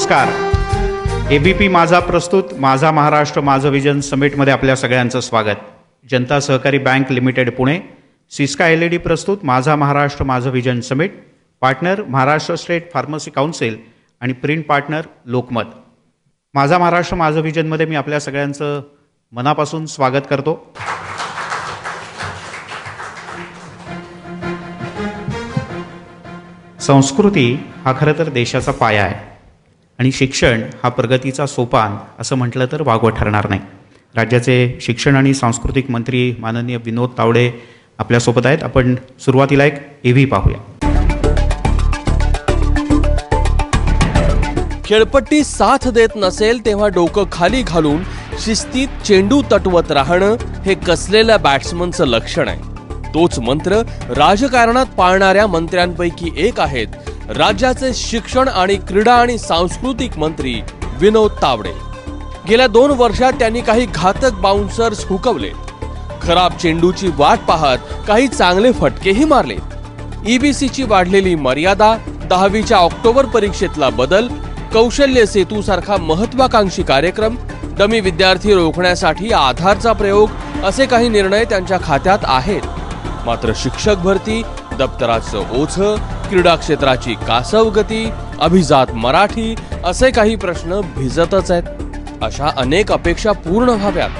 नमस्कार. ABP माझा प्रस्तुत माझा महाराष्ट्र माझं विजन समिटमध्ये आपल्या सगळ्यांचं स्वागत. जनता सहकारी bank limited Pune, Syska LED प्रस्तुत माझा महाराष्ट्र माझं vision summit, partner Maharashtra state pharmacy council आणि प्रिंट पार्टनर लोकमत. माझा महाराष्ट्र माझं विजनमध्ये मी आपल्या सगळ्यांचं मनापासून स्वागत करतो. संस्कृती हा खरं तर देशाचा पाया आहे आणि शिक्षण हा प्रगतीचा सोपान असं म्हटलं तर वावगं ठरणार नाही. राज्याचे शिक्षण आणि सांस्कृतिक मंत्री माननीय विनोद तावडे आपल्यासोबत आहेत. आपण सुरुवातीला एक AV पाहूया. खेळपट्टी साथ देत नसेल तेव्हा डोकं खाली घालून शिस्तीत चेंडू तटवत राहणं हे कसलेल्या बॅट्समनचं लक्षण आहे. तोच मंत्र राजकारणात पाळणाऱ्या मंत्र्यांपैकी एक आहेत राज्याचे शिक्षण आणि क्रीडा आणि सांस्कृतिक मंत्री विनोद तावडे. गेल्या 2 वर्षात त्यांनी काही घातक बाउन्सर्स हुकवले, खराब चेंडूची वाट पाहत काही चांगले फटकेही मारले. EBCची वाढलेली मर्यादा, 10वीच्या ऑक्टोबर परीक्षेतला बदल, कौशल्य सेतू सारखा महत्वाकांक्षी कार्यक्रम, डमी विद्यार्थी रोखण्यासाठी आधारचा प्रयोग असे काही निर्णय त्यांच्या खात्यात आहेत. मात्र शिक्षक भरती, दप्तराचं ओझं, क्रीडा क्षेत्राची कासव गती, अभिजात मराठी असे काही प्रश्न भिजतच आहेत. अशा अनेक अपेक्षा पूर्ण व्हाव्यात,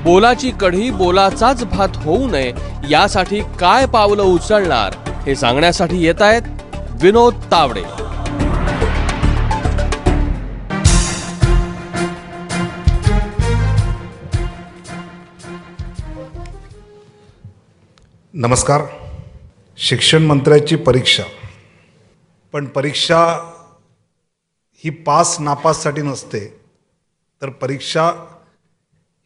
बोलाची कढी बोलाचाच भात होऊ नये यासाठी काय पावलं उचलणार हे सांगण्यासाठी येत आहेत विनोद तावडे. नमस्कार. शिक्षण मंत्र्याची परीक्षा, पण परीक्षा ही पास नापाससाठी नसते, तर परीक्षा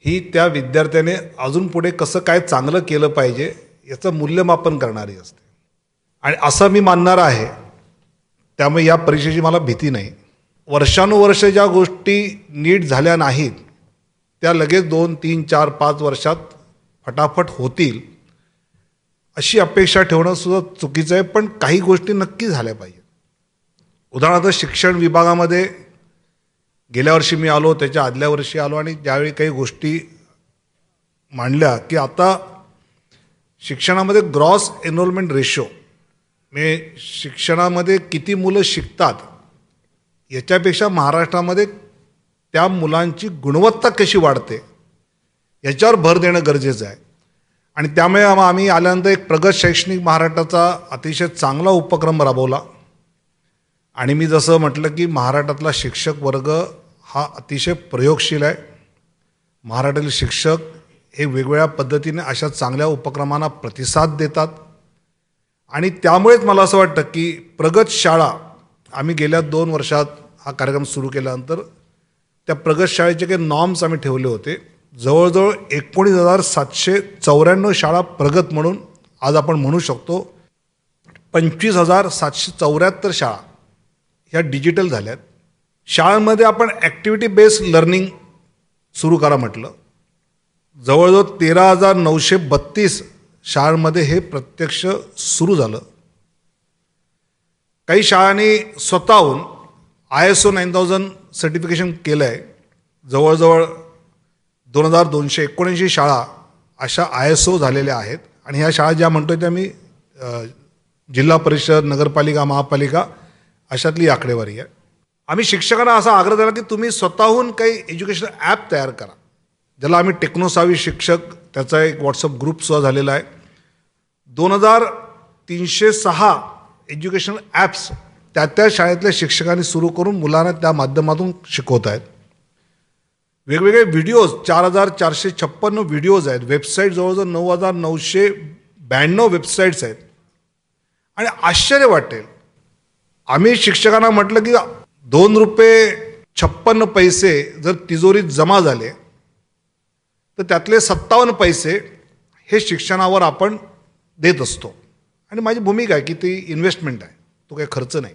ही त्या विद्यार्थ्याने अजून पुढे कसं काय चांगलं केलं पाहिजे याचं मूल्यमापन करणारी असते. आणि असं मी मानणार आहे, त्यामुळे या परीक्षेची मला भीती नाही. वर्षानुवर्ष ज्या गोष्टी नीट झाल्या नाहीत त्या लगेच 2, 3, 4, 5 वर्षात फटाफट होतील अशी अपेक्षा ठेवणं सुद्धा चुकीचं आहे. पण काही गोष्टी नक्की झाल्या पाहिजे. उदाहरणार्थ शिक्षण विभागामध्ये गेल्या वर्षी मी आलो, त्याच्या आदल्या वर्षी आलो, आणि ज्यावेळी काही गोष्टी मांडल्या की आता शिक्षणामध्ये ग्रॉस एनरोलमेंट रेशो, म्हणजे शिक्षणामध्ये किती मुलं शिकतात याच्यापेक्षा महाराष्ट्रामध्ये त्या मुलांची गुणवत्ता कशी वाढते याच्यावर भर देणं गरजेचं आहे. आणि त्यामुळे आम्ही आल्यानंतर एक प्रगत शैक्षणिक महाराष्ट्राचा अतिशय चांगला उपक्रम राबवला. आणि मी जसं म्हटलं की महाराष्ट्रातला शिक्षक वर्ग हा अतिशय प्रयोगशील आहे. महाराष्ट्रातील शिक्षक हे वेगवेगळ्या पद्धतीने अशा चांगल्या उपक्रमांना प्रतिसाद देतात. आणि त्यामुळेच मला असं वाटतं की प्रगत शाळा, आम्ही गेल्या 2 वर्षात हा कार्यक्रम सुरू केल्यानंतर त्या प्रगत शाळेचे काही नॉर्म्स आम्ही ठेवले होते. जवळजवळ 19,794 शाळा प्रगत म्हणून आज आपण म्हणू शकतो. 25,774 शाळा ह्या डिजिटल झाल्यात. शाळांमध्ये आपण ॲक्टिव्हिटी बेस्ड लर्निंग सुरू करा म्हटलं. जवळजवळ 13,932 शाळांमध्ये हे प्रत्यक्ष सुरू झालं. काही शाळांनी स्वतःहून ISO 9000 सर्टिफिकेशन केलं आहे. जवळजवळ 2,279 शाळा अशा ISO झालेल्या आहेत. आणि ह्या शाळा ज्या म्हणतोय त्या मी जिल्हा परिषद, नगरपालिका, महापालिका अशातली आकडेवारी आहे. आम्ही शिक्षकांना असा आग्रह केला की तुम्ही स्वतःहून काही एज्युकेशन ॲप तयार करा, ज्याला आम्ही टेक्नोसावी शिक्षक, त्याचा एक WhatsApp ग्रुपसुद्धा झालेला आहे. 2,306 एज्युकेशनल ॲप्स त्या शाळेतल्या शिक्षकांनी सुरू करून मुलांना त्या माध्यमातून शिकवत आहेत. वेगवेगळे व्हिडिओज, 4,456 व्हिडिओज आहेत. वेबसाईट जवळजवळ 9,992 वेबसाईट्स आहेत. आणि आश्चर्य वाटेल, आम्ही शिक्षकांना म्हटलं की ₹2.56 जर तिजोरीत जमा झाले तर त्यातले 57 पैसे हे शिक्षणावर आपण देत असतो. आणि माझी भूमिका आहे की ती इन्व्हेस्टमेंट आहे, तो काही खर्च नाही.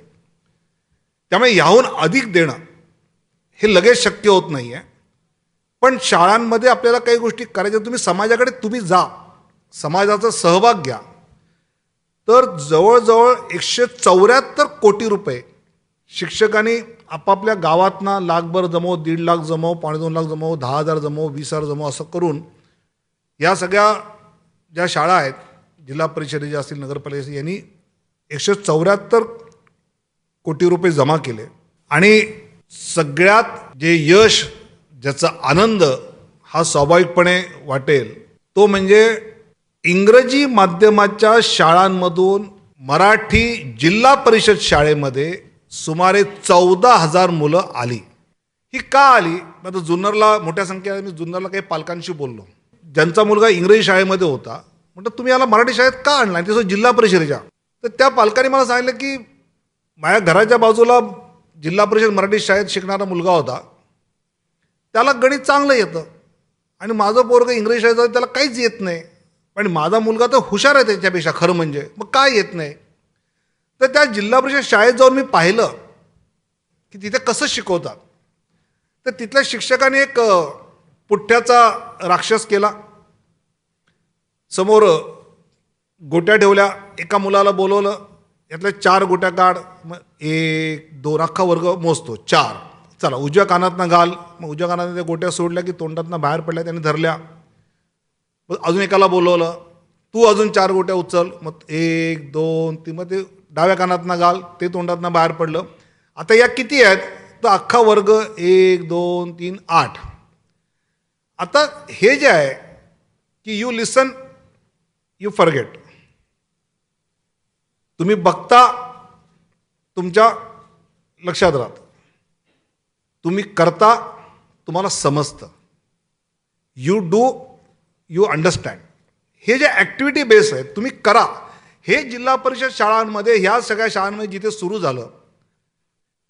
त्यामुळे याहून अधिक देणं हे लगेच शक्य होत नाही आहे. पण शाळांमध्ये आपल्याला काही गोष्टी करायच्या. तुम्ही समाजाकडे तुम्ही जा, समाजाचा सहभाग घ्या. तर जवळजवळ 174 कोटी रुपये शिक्षकांनी आपापल्या गावातना लाखभर जमव, 1.5 लाख जमव, 2.5 लाख जमव, 10,000 जमव, 20,000 जमव असं करून या सगळ्या ज्या शाळा आहेत, जिल्हा परिषदेच्या असतील, नगरपालिकेच्या, यांनी 174 कोटी रुपये जमा केले. आणि सगळ्यात जे यश, ज्याचा आनंद हा स्वाभाविकपणे वाटेल तो म्हणजे इंग्रजी माध्यमाच्या शाळांमधून मराठी जिल्हा परिषद शाळेमध्ये सुमारे 14,000 मुलं आली. ही का आली? आता जुन्नरला मोठ्या संख्येने, मी जुन्नरला काही पालकांशी बोललो, ज्यांचा मुलगा इंग्रजी शाळेमध्ये होता. म्हटलं तुम्ही याला मराठी शाळेत का आणला, आणि तसं जिल्हा परिषदेच्या? तर त्या पालकांनी मला सांगितलं की माझ्या घराच्या बाजूला जिल्हा परिषद मराठी शाळेत शिकणारा मुलगा होता, त्याला गणित चांगलं येतं, आणि माझं पोरगं इंग्रजी शाळेत जातं, त्याला काहीच येत नाही, पण माझा मुलगा तर हुशार आहे त्याच्यापेक्षा, खरं म्हणजे मग काय येत नाही? तर त्या जिल्हा परिषद शाळेत जाऊन मी पाहिलं की तिथे कसं शिकवतात. तर तिथल्या शिक्षकाने एक पुठ्ठ्याचा राक्षस केला. समोर गोट्या ठेवल्या, एका मुलाला बोलवलं, यातल्या 4 गोट्या काढ. मग 1 2 अख्खा वर्ग मोजतो, 4. चला उजव्या कानातनं घाल. मग उजव्या कानातनं त्या गोट्या सोडल्या की तोंडातनं बाहेर पडल्या, त्याने धरल्या. मग अजून एकाला बोलवलं, तू अजून 4 गोट्या उचल. मग 1 2 3, मग ते डाव्या कानातनं घाल, ते तोंडातनं बाहेर पडलं. आता या किती आहेत? तर अख्खा वर्ग 1 2 3 8. आता हे जे आहे की यू लिसन यू फॉरगेट, तुम्ही बघता तुमच्या लक्षात राहतं, तुम्ही करता तुम्हाला समजतं, यू डू यू अंडरस्टँड. हे जे ॲक्टिव्हिटी बेस आहे, तुम्ही करा. हे जिल्हा परिषद शाळांमध्ये, ह्या सगळ्या शाळांमध्ये जिथे सुरू झालं,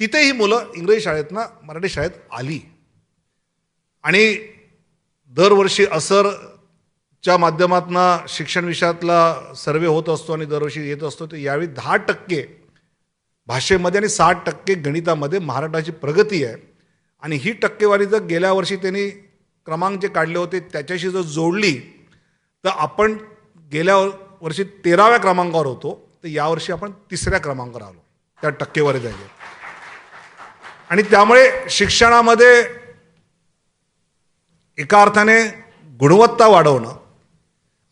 तिथे ही मुलं इंग्रजी शाळेतनं मराठी शाळेत आली. आणि दरवर्षी असरच्या माध्यमातून शिक्षण विषयातला सर्वे होत असतो आणि दरवर्षी येत असतो. तर यावेळी 10% भाषेमध्ये आणि 60% गणितामध्ये महाराष्ट्राची प्रगती आहे. आणि ही टक्केवारी जर गेल्या वर्षी त्यांनी क्रमांक जे काढले होते त्याच्याशी जर जोडली तर आपण गेल्या वर्षी 13व्या क्रमांकावर होतो, तर यावर्षी आपण 3ऱ्या क्रमांकावर आलो त्या टक्केवारी जागे. आणि त्यामुळे शिक्षणामध्ये एका अर्थाने गुणवत्ता वाढवणं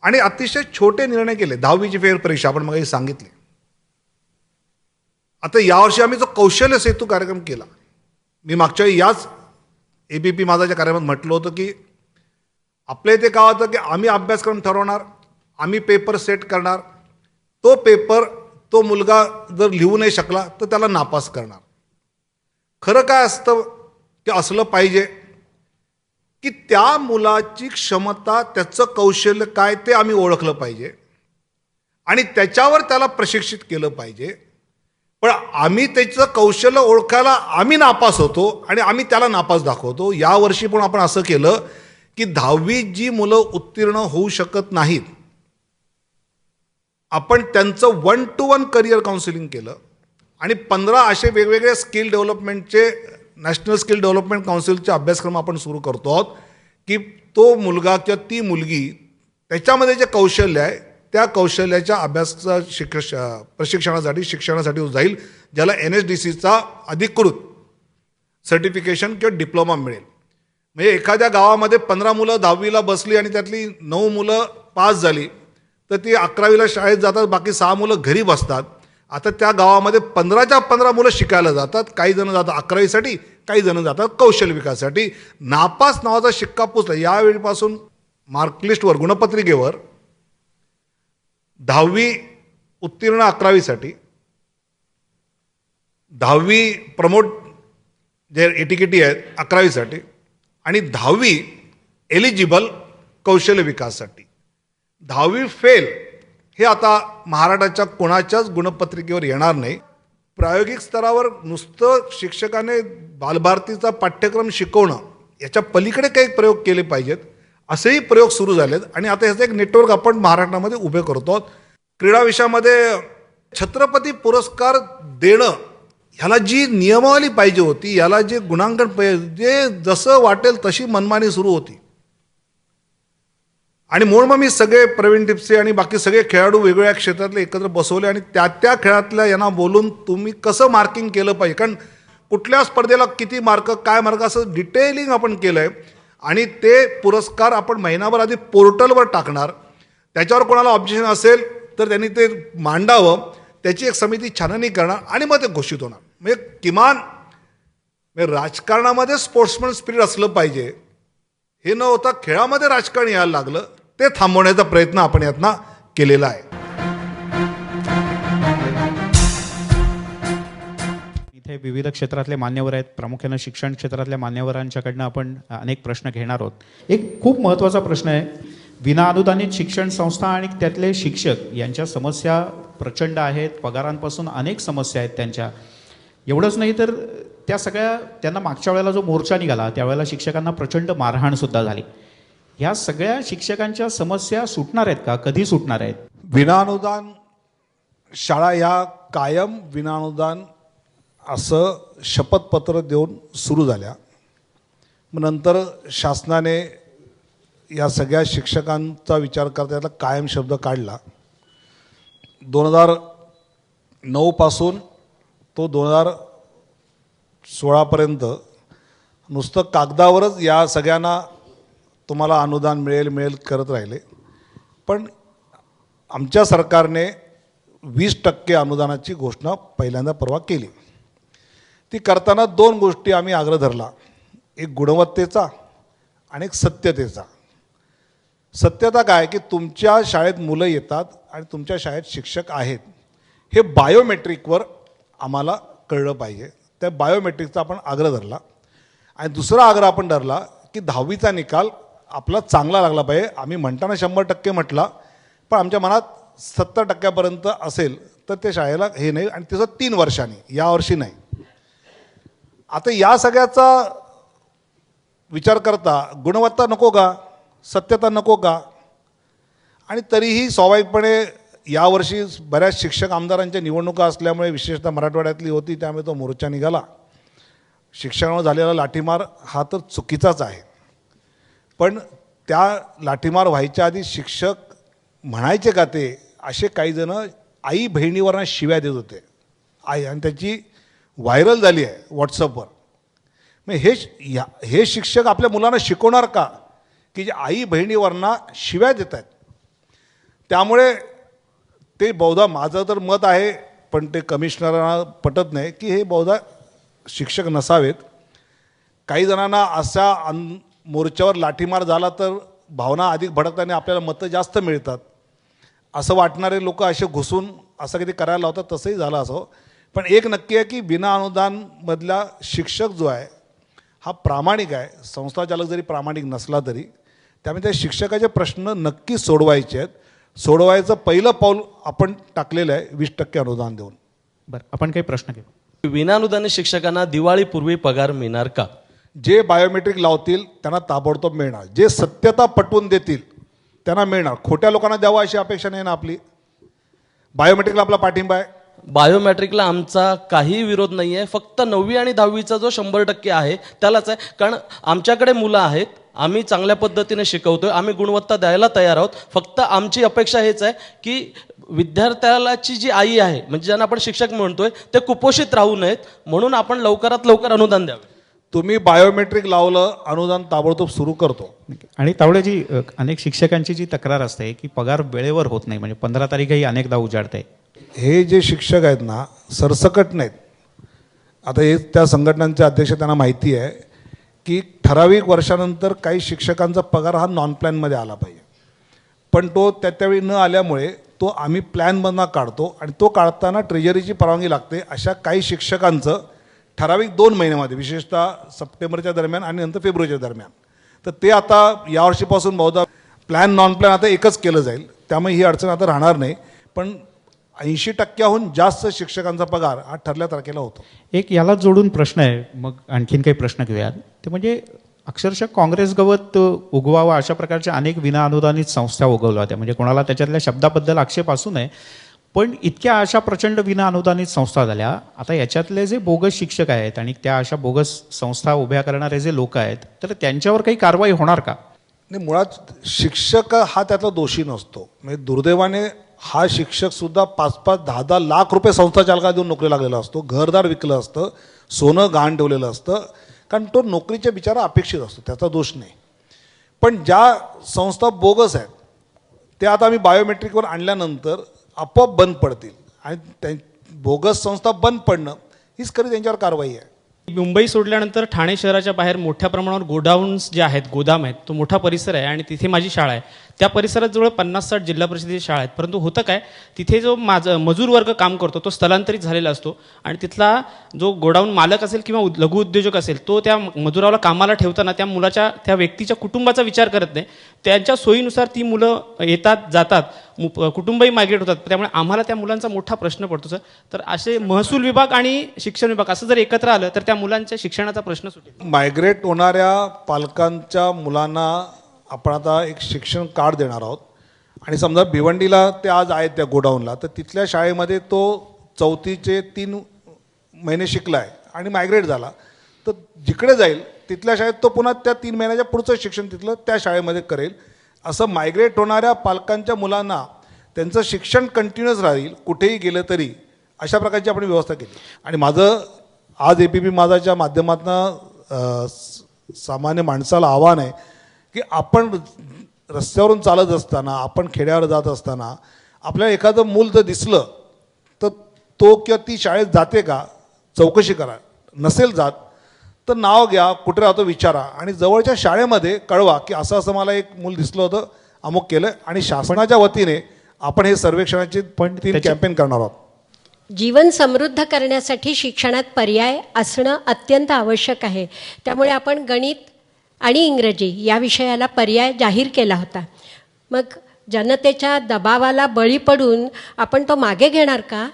आणि अतिशय छोटे निर्णय केले. 10वीची फेर परीक्षा आपण मग सांगितली. आता यावर्षी आम्ही जो कौशल्य सेतू कार्यक्रम केला, मी मागच्या वेळी याच ABP माझाच्या कार्यक्रमात म्हटलं होतं की आपल्या इथे काय होतं की आम्ही अभ्यासक्रम ठरवणार, आम्ही पेपर सेट करणार, तो पेपर तो मुलगा जर लिहू नाही शकला तर त्याला नापास करणार. खरं काय असतं की असलं पाहिजे की त्या मुलाची क्षमता, त्याचं कौशल्य काय ते आम्ही ओळखलं पाहिजे आणि त्याच्यावर त्याला प्रशिक्षित केलं पाहिजे. पण आम्ही त्याचं कौशल्य ओळखायला आम्ही नापास होतो आणि आम्ही त्याला नापास दाखवतो. यावर्षी पण आपण असं केलं की 10वी जी मुलं उत्तीर्ण होऊ शकत नाहीत, आपण त्यांचं 1-to-1 करिअर काउन्सिलिंग केलं आणि 15 असे वेगवेगळे स्किल डेव्हलपमेंटचे, नॅशनल स्किल डेव्हलपमेंट काउन्सिलचे अभ्यासक्रम आपण सुरू करतो आहोत की तो मुलगा किंवा ती मुलगी त्याच्यामध्ये जे कौशल्य आहे त्या कौशल्याच्या प्रशिक्षणासाठी, शिक्षणासाठी जाईल, ज्याला NSDCचा अधिकृत सर्टिफिकेशन किंवा डिप्लोमा मिळेल. म्हणजे एखाद्या गावामध्ये 15 मुलं 10वीला बसली आणि त्यातली 9 मुलं पास झाली तर ती 11वीला शाळेत जातात, बाकी 6 मुलं घरी बसतात. आता त्या गावामध्ये 15च्या 15 मुलं शिकायला जातात. काही जण जातात 11वीसाठी, काही जण जातात कौशल्य विकासासाठी. नापास नावाचा शिक्का पुसला. यावेळीपासून मार्कलिस्टवर, गुणपत्रिकेवर 10वी उत्तीर्ण 11वीसाठी, 10वी प्रमोट जे एटीकेटी आहेत 11वीसाठी आणि 10वी एलिजिबल कौशल्य विकासासाठी. 10वी फेल हे आता महाराष्ट्राच्या कोणाच्याच गुणपत्रिकेवर येणार नाही. प्रायोगिक स्तरावर नुसतं शिक्षकाने बालभारतीचा पाठ्यक्रम शिकवणं, याच्या पलीकडे काही प्रयोग केले पाहिजेत. असेही प्रयोग सुरू झालेत आणि आता ह्याचं एक नेटवर्क आपण महाराष्ट्रामध्ये उभे करतो आहोत. क्रीडा विषयामध्ये छत्रपती पुरस्कार देणं, ह्याला जी नियमावली पाहिजे होती, याला जे गुणांकन पाहिजे, जे जसं वाटेल तशी मनमानी सुरू होती. आणि म्हणून मग मी सगळे प्रवीण टिपसे आणि बाकी सगळे खेळाडू वेगवेगळ्या क्षेत्रातले एकत्र बसवले आणि त्या खेळातल्या यांना बोलून तुम्ही कसं मार्किंग केलं पाहिजे, कारण कुठल्या स्पर्धेला किती मार्क काय मार्क असं डिटेलिंग आपण केलं आहे आणि ते पुरस्कार आपण महिनाभर आधी पोर्टलवर टाकणार. त्याच्यावर कोणाला ऑब्जेक्शन असेल तर त्यांनी ते मांडावं, त्याची एक समिती छाननी करणार आणि मग ते घोषित होणार. म्हणजे किमान राजकारणामध्ये स्पोर्ट्समन स्पिरिट असलं पाहिजे, हे न होता खेळामध्ये राजकारण यायला लागलं, ते थांबवण्याचा प्रयत्न आपण यातनं केलेला आहे. इथे विविध क्षेत्रातले मान्यवर आहेत, प्रामुख्यानं शिक्षण क्षेत्रातल्या मान्यवरांच्याकडनं आपण अनेक प्रश्न घेणार आहोत. एक खूप महत्त्वाचा प्रश्न आहे, विनाअनुदानित शिक्षण संस्था आणि त्यातले शिक्षक यांच्या समस्या प्रचंड आहेत, पगारांपासून अनेक समस्या आहेत त्यांच्या. एवढंच नाही तर त्या सगळ्या त्यांना मागच्या वेळेला जो मोर्चा निघाला त्यावेळेला शिक्षकांना प्रचंड मारहाणसुद्धा झाली. ह्या सगळ्या शिक्षकांच्या समस्या सुटणार आहेत का, कधी सुटणार आहेत? विनाअनुदान शाळा ह्या कायम विनाअनुदान असं शपथपत्र देऊन सुरू झाल्या. मग नंतर शासनाने या सगळ्या शिक्षकांचा विचार करता यातला कायम शब्द काढला. 2009 पासून तो 2016पर्यंत नुसतं कागदावरच या सगळ्यांना तुम्हाला अनुदान मिळेल करत राहिले. पण आमच्या सरकारने 20% अनुदानाची घोषणा पहिल्यांदा परवा केली. ती करताना 2 गोष्टी आम्ही आग्रह धरला, एक गुणवत्तेचा आणि एक सत्यतेचा. सत्यता काय की तुमच्या शाळेत मुलं येतात आणि तुमच्या शाळेत शिक्षक आहेत हे बायोमेट्रिकवर आम्हाला कळलं पाहिजे. त्या बायोमेट्रिकचा आपण आग्रह धरला. आणि दुसरा आग्रह आपण धरला की 10वीचा निकाल आपला चांगला लागला पाहिजे. आम्ही म्हणताना 100% म्हटला, पण आमच्या मनात 70% असेल तर त्या शाळेला हे नाही, आणि त्याचं 3 वर्षांनी, यावर्षी नाही. आता या सगळ्याचा विचार करता गुणवत्ता नको का, सत्यता नको का? आणि तरीही स्वाभाविकपणे यावर्षी बऱ्याच शिक्षक आमदारांच्या निवडणुका असल्यामुळे, विशेषतः मराठवाड्यातली होती त्यामुळे तो मोर्चा निघाला. शिक्षणावर झालेला लाठीमार हा तर चुकीचाच आहे, पण त्या लाठीमार व्हायच्या आधी शिक्षक म्हणायचे का ते, असे काही जण आई बहिणीवरनं शिव्या देत होते आई, आणि त्याची व्हायरल झाली आहे व्हॉट्सअपवर. मग हे शिक्षक आपल्या मुलांना शिकवणार का की जे आई बहिणीवरनं शिव्या देत आहेत? त्यामुळे ते बहुधा, माझं तर मत आहे पण ते कमिशनरांना पटत नाही की हे बहुधा शिक्षक नसावेत. काही जणांना अशा मोर्चावर लाठीमार झाला तर भावना अधिक भडकताना आपल्याला मतं जास्त मिळतात असं वाटणारे लोक असे घुसून असं कधी करायला लावतात, तसंही झालं असं. पण एक नक्की आहे की बिना अनुदानमधला शिक्षक जो आहे हा प्रामाणिक आहे. संस्थाचालक जरी प्रामाणिक नसला तरी त्यामुळे त्या शिक्षकाचे प्रश्न नक्की सोडवायचे आहेत. सोडवायचं पहिलं पाऊल आपण टाकलेलं आहे 20% अनुदान देऊन. बरं, आपण काही प्रश्न घेऊ. विनाअनुदानित शिक्षकांना दिवाळीपूर्वी पगार मिळणार का? जे बायोमेट्रिक लावतील त्यांना ताबडतोब मिळणार, जे सत्यता पटवून देतील त्यांना मिळणार. खोट्या लोकांना द्यावं अशी अपेक्षा नाही ना आपली. बायोमेट्रिकला आपला पाठिंबा आहे. बायोमेट्रिकला आमचा काही विरोध नाही आहे, फक्त 9वी आणि 10वीचा जो 100% आहे त्यालाच आहे. कारण आमच्याकडे मुलं आहेत, आम्ही चांगल्या पद्धतीने शिकवतोय, आम्ही गुणवत्ता द्यायला तयार आहोत. फक्त आमची अपेक्षा हेच आहे की विद्यार्थ्याची जी आई आहे, म्हणजे ज्यांना आपण शिक्षक म्हणतोय, ते कुपोषित राहू नयेत, म्हणून आपण लवकरात लवकर अनुदान द्यावे. तुम्ही बायोमेट्रिक लावलं, अनुदान ताबडतोब सुरू करतो. आणि तावडेजी, अनेक शिक्षकांची जी तक्रार असते की पगार वेळेवर होत नाही, म्हणजे 15 तारीखही अनेकदा उजाडते. हे जे शिक्षक आहेत ना सरसकट नाहीत. आता हे त्या संघटनांचे अध्यक्ष, त्यांना माहिती आहे की ठराविक वर्षानंतर काही शिक्षकांचा पगार हा नॉन प्लॅनमध्ये आला पाहिजे, पण तो त्यावेळी न आल्यामुळे तो आम्ही प्लॅनमधनं काढतो आणि तो काढताना ट्रेजरीची परवानगी लागते. अशा काही शिक्षकांचं ठराविक 2 महिन्यामध्ये, विशेषतः सप्टेंबरच्या दरम्यान आणि नंतर फेब्रुवारीच्या दरम्यान, तर ते आता यावर्षीपासून बहुधा प्लॅन नॉन प्लॅन आता एकच केलं जाईल. त्यामुळे ही अडचण आता राहणार नाही. पण 80%हून जास्त शिक्षकांचा पगार हा ठरल्या तारखेला होतो. एक याला जोडून प्रश्न आहे, मग आणखीन काही प्रश्न घेऊयात. ते म्हणजे अक्षरशः काँग्रेस गवत उगवावा अशा प्रकारच्या अनेक विनाअनुदानित संस्था उगवल्या होत्या. म्हणजे कोणाला त्याच्यातल्या शब्दाबद्दल आक्षेप असू नये, पण इतक्या अशा प्रचंड विनाअनुदानित संस्था झाल्या. आता याच्यातले जे बोगस शिक्षक आहेत आणि त्या अशा बोगस संस्था उभ्या करणारे जे लोक आहेत, तर त्यांच्यावर काही कारवाई होणार का? नाही, मुळात शिक्षक हा त्यातला दोषी नसतो. म्हणजे दुर्दैवाने हा शिक्षकसुद्धा 5-5, 10-10 लाख रुपये संस्था चालकाला देऊन नोकरी लागलेला असतो, घरदार विकलं असतं, सोनं गहाण ठेवलेलं असतं, कारण तो नोकरीच्या बिचारा अपेक्षित असतो, त्याचा दोष नाही. पण ज्या संस्था बोगस आहेत त्या आता आम्ही बायोमेट्रिकवर आणल्यानंतर आपोआप बंद पडतील आणि त्या बोगस संस्था बंद पडणं हीच खरी त्यांच्यावर कारवाई आहे. मुंबई सोडल्यानंतर ठाणे शहराच्या बाहेर मोठ्या प्रमाणावर गोडाऊन्स जे आहेत, गोदाम आहेत, तो मोठा परिसर आहे आणि तिथे माझी शाळा आहे. त्या परिसरात जवळ 50-60 जिल्हा परिषदेच्या शाळा आहेत. परंतु होतं काय, तिथे जो मजूर वर्ग काम करतो तो स्थलांतरित झालेला असतो आणि तिथला जो गोडाऊन मालक असेल किंवा लघुउद्योजक असेल तो त्या मजुराला कामाला ठेवताना त्या मुलाच्या, त्या व्यक्तीच्या कुटुंबाचा विचार करत नाही. त्यांच्या सोयीनुसार ती मुलं येतात जातात, कुटुंबही मायग्रेट होतात. त्यामुळे आम्हाला त्या मुलांचा मोठा प्रश्न पडतो सर. तर असे महसूल विभाग आणि शिक्षण विभाग असं जर एकत्र आलं तर त्या मुलांच्या शिक्षणाचा प्रश्न सुटेल. मायग्रेट होणाऱ्या पालकांच्या मुलांना आपण आता एक शिक्षण कार्ड देणार आहोत आणि समजा भिवंडीला ते आज आहेत त्या गोडाऊनला, तर तिथल्या शाळेमध्ये तो 4थीचे 3 महिने शिकला आहे आणि मायग्रेट झाला, तर जिकडे जाईल तिथल्या शाळेत तो पुन्हा त्या 3 महिन्याच्या पुढचं शिक्षण तिथलं त्या शाळेमध्ये करेल. असं मायग्रेट होणाऱ्या पालकांच्या मुलांना त्यांचं शिक्षण कंटिन्युअस राहील कुठेही गेलं तरी, अशा प्रकारची आपण व्यवस्था केली. आणि माझं आज ABP माझाच्या माध्यमातून सामान्य माणसाला आव्हान आहे की आपण रस्त्यावरून चालत असताना, आपण खेड्यावर जात असताना आपल्याला एखादं मूल जर दिसलं तर तो किंवा ती शाळेत जाते का चौकशी करा. नसेल जात तर नाव घ्या, कुठे राहतो विचारा आणि जवळच्या शाळेमध्ये कळवा की असं असं मला एक मूल दिसलं होतं, अमुक केलं. आणि शासनाच्या वतीने आपण हे सर्वेक्षणाचे 3 कॅम्पेन करणार आहोत. जीवन समृद्ध करण्यासाठी शिक्षणात पर्याय असणं अत्यंत आवश्यक आहे. त्यामुळे आपण गणित आणि इंग्रजी या विषयाला पर्याय जाहीर केला होता. मग जनतेच्या दबावाला बळी पडून आपण तो मागे घेणार का?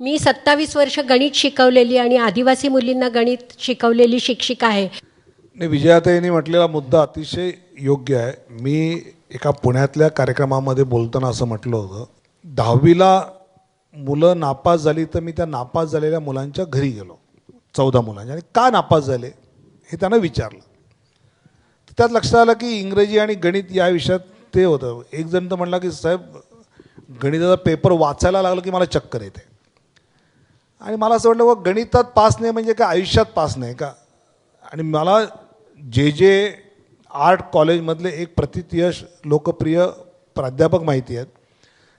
मी 27 वर्ष गणित शिकवलेली आणि आदिवासी मुलींना गणित शिकवलेली शिक्षिका आहे. नाही, विजयाताईंनी म्हटलेला मुद्दा अतिशय योग्य आहे. मी एका पुण्यातल्या कार्यक्रमामध्ये बोलताना असं म्हटलं होतं, 10वीला मुलं नापास झाली तर मी त्या नापास झालेल्या मुलांच्या घरी गेलो, 14 मुलांच्या, आणि का नापास झाले हे त्यांना विचारलं. तर त्यात लक्षात आलं की इंग्रजी आणि गणित या विषयात ते होतं. एक जण तर म्हणला की साहेब गणिताचा पेपर वाचायला लागलं की मला चक्कर येते. आणि मला असं वाटलं, व गणितात पास नाही म्हणजे काय आयुष्यात पास नाही का? आणि मला जे आर्ट कॉलेजमधले एक प्रतिथयश लोकप्रिय प्राध्यापक माहिती आहेत.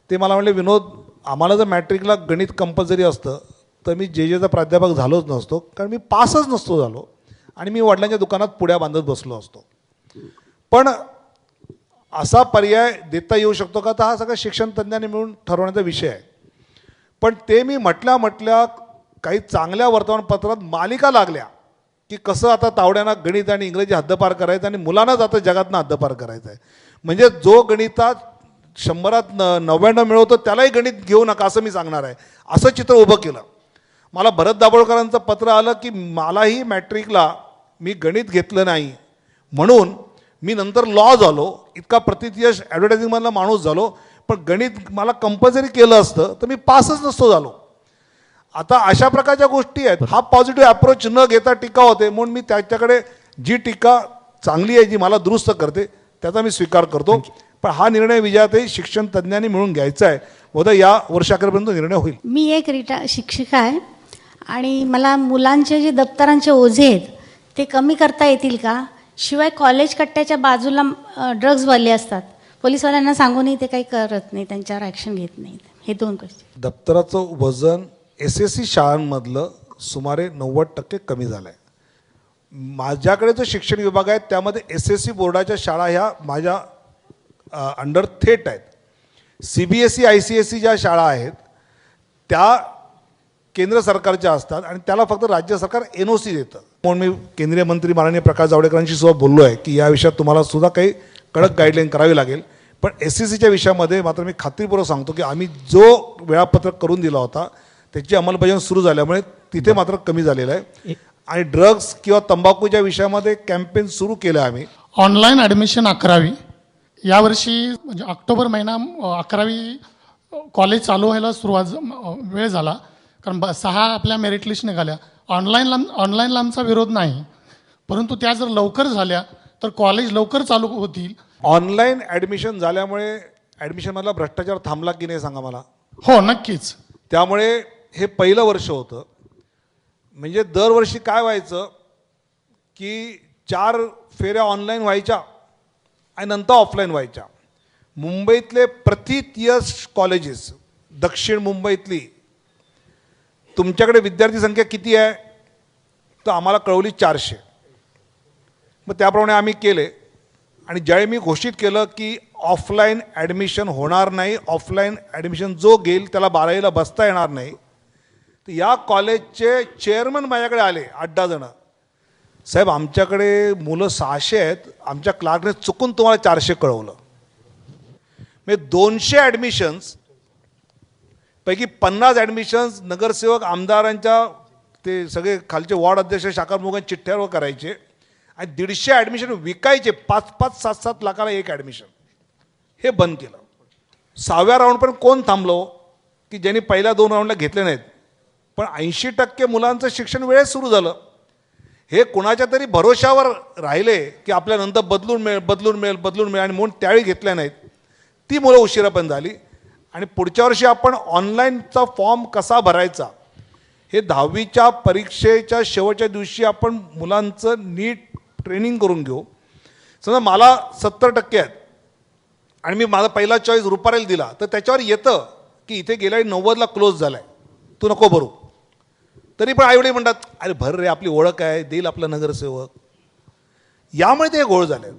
ते मला म्हणले, विनोद आम्हाला जर मॅट्रिकला गणित कंपल्सरी असतं तर मी जेचा प्राध्यापक झालोच नसतो, कारण मी पासच नसतो झालो आणि मी वडिलांच्या दुकानात पुड्या बांधत बसलो असतो. पण असा पर्याय देता येऊ शकतो का, तर हा सगळा शिक्षण तज्ज्ञांनी मिळून ठरवण्याचा विषय आहे. पण ते मी म्हटल्या काही चांगल्या वर्तमानपत्रात मालिका लागल्या की कसं आता तावड्यांना गणित आणि इंग्रजी हद्दपार करायचं आणि मुलांनाच आता जगातनं हद्दपार करायचं आहे. म्हणजे जो गणितात 100त 99 मिळवतो त्यालाही गणित घेऊ नका असं मी सांगणार आहे, असं चित्र उभं केलं. मला भरत दाभोळकरांचं पत्र आलं की मलाही मॅट्रिकला मी गणित घेतलं नाही म्हणून मी नंतर लॉ झालो, इतका प्रतिथयश ॲडव्हर्टायझिंगमधला माणूस झालो, पण गणित मला कंपल्सरी केलं असतं तर मी पासच नसतो झालो. आता अशा प्रकारच्या गोष्टी आहेत. हा पॉझिटिव्ह अप्रोच न घेता टीका होते, म्हणून मी त्याच्याकडे जी टीका चांगली आहे, जी मला दुरुस्त करते, त्याचा मी स्वीकार करतो. पण हा निर्णय विजयाताई शिक्षण तज्ज्ञांनी मिळून घ्यायचा आहे. बहुधा या वर्षाखेरपर्यंत निर्णय होईल. मी एक शिक्षिका आहे आणि मला मुलांचे जे दप्तरांचे ओझे आहेत ते कमी करता येतील का? शिवाय कॉलेज कट्ट्याच्या बाजूला ड्रग्जवाले असतात, पोलिसवाल्यांना सांगूनही ते काही करत नाही, त्यांच्यावर ॲक्शन घेत नाहीत. हे 2 गोष्टी. दप्तराचं वजन SSC शाळांमधलं सुमारे 90% कमी झालं आहे. माझ्याकडे जो शिक्षण विभाग आहे त्यामध्ये SSC बोर्डाच्या शाळा ह्या माझ्या अंडर थेट आहेत. CBSE ICSE ज्या शाळा आहेत त्या केंद्र सरकारच्या असतात आणि त्याला फक्त राज्य सरकार NOC देतं. म्हणून मी केंद्रीय मंत्री माननीय प्रकाश जावडेकरांशी सुद्धा बोललो आहे की या विषयात तुम्हाला सुद्धा काही कडक गाईडलाईन करावी लागेल. पण SSCच्या विषयामध्ये मात्र मी खात्रीपूर्वक सांगतो की आम्ही जो वेळापत्रक करून दिला होता त्याची अंमलबजावणी सुरू झाल्यामुळे तिथे मात्र कमी झालेलं आहे. आणि ड्रग्स किंवा तंबाखूच्या विषयामध्ये कॅम्पेन सुरू केलं आम्ही. ऑनलाईन ॲडमिशन 11वी यावर्षी म्हणजे ऑक्टोबर महिना 11वी कॉलेज चालू व्हायला वेळ झाला, कारण 6 आपल्या मेरिट लिस्ट निघाल्या. ऑनलाईनला आमचा विरोध नाही, परंतु त्या जर लवकर झाल्या तर कॉलेज लवकर चालू होतील ऑनलाईन ॲडमिशन झाल्यामुळे ॲडमिशनमधला भ्रष्टाचार थांबला की नाही सांगा मला. हो नक्कीच. त्यामुळे हे पहिलं वर्ष होतं. म्हणजे दरवर्षी काय व्हायचं की 4 फेऱ्या ऑनलाईन व्हायच्या आणि नंतर ऑफलाईन व्हायच्या. मुंबईतले प्रथितीय कॉलेजेस, दक्षिण मुंबईतली, तुमच्याकडे विद्यार्थी संख्या किती आहे तर आम्हाला कळवली 400. मग त्याप्रमाणे आम्ही केले आणि ज्यावेळी मी घोषित केलं की ऑफलाईन ॲडमिशन होणार नाही, ऑफलाईन ॲडमिशन जो घेईल त्याला 12वीला बसता येणार नाही, तर या कॉलेजचे चेअरमन माझ्याकडे आले 8-10 जणं. साहेब आमच्याकडे मुलं 600 आहेत, आमच्या क्लार्कने चुकून तुम्हाला 400 कळवलं. म्हणजे 200 ॲडमिशन्स पैकी 50 ॲडमिशन्स नगरसेवक आमदारांच्या ते सगळे खालचे वॉर्ड अध्यक्ष शाखाप्रमुखांच्या चिठ्ठ्यावर करायचे आणि 150 ॲडमिशन विकायचे 5-5, 7-7 लाखाला एक ॲडमिशन. हे बंद केलं. 6व्या राऊंडपर्यंत कोण थांबलो की ज्यांनी पहिल्या 2 राऊंडला घेतले नाहीत, पण 80% मुलांचं शिक्षण वेळेत सुरू झालं. हे कुणाच्या तरी भरोशावर राहिले की आपल्यानंतर बदलून मिळेल आणि म्हणून त्यावेळी घेतल्या नाहीत. ती मुलं उशिरापर्यंत झाली. आणि पुढच्या वर्षी आपण ऑनलाईनचा फॉर्म कसा भरायचा हे 10वीच्या परीक्षेच्या शेवटच्या दिवशी आपण मुलांचं नीट ट्रेनिंग करून घेऊ. समजा मला 70% आहेत आणि मी माझा पहिला चॉईस रुपारेल दिला तर त्याच्यावर येतं की इथे गेल्या 90ला क्लोज झाला आहे, तू नको भरू. तरी पण आईवडील म्हणतात अरे भर रे, आपली ओळख आहे, देईल आपला नगरसेवक. यामुळे ते घोळ झाले.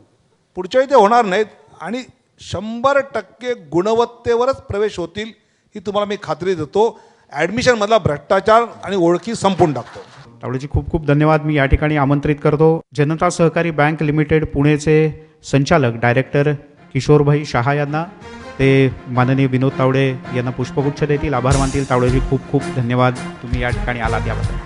पुढच्या वेळी ते होणार नाहीत आणि 100% गुणवत्तेवरच प्रवेश होतील ही तुम्हाला मी खात्री देतो. ॲडमिशनमधला भ्रष्टाचार आणि ओळखी संपून टाकतो. तावडेजी खूप खूप धन्यवाद. मी या ठिकाणी आमंत्रित करतो जनता सहकारी बँक लिमिटेड पुणेचे संचालक डायरेक्टर किशोरभाई शहा यांना. ते माननीय विनोद तावडे यांना पुष्पगुच्छ देतील, आभार मानतील. तावडेजी खूप खूप धन्यवाद, तुम्ही या ठिकाणी आलात याबद्दल.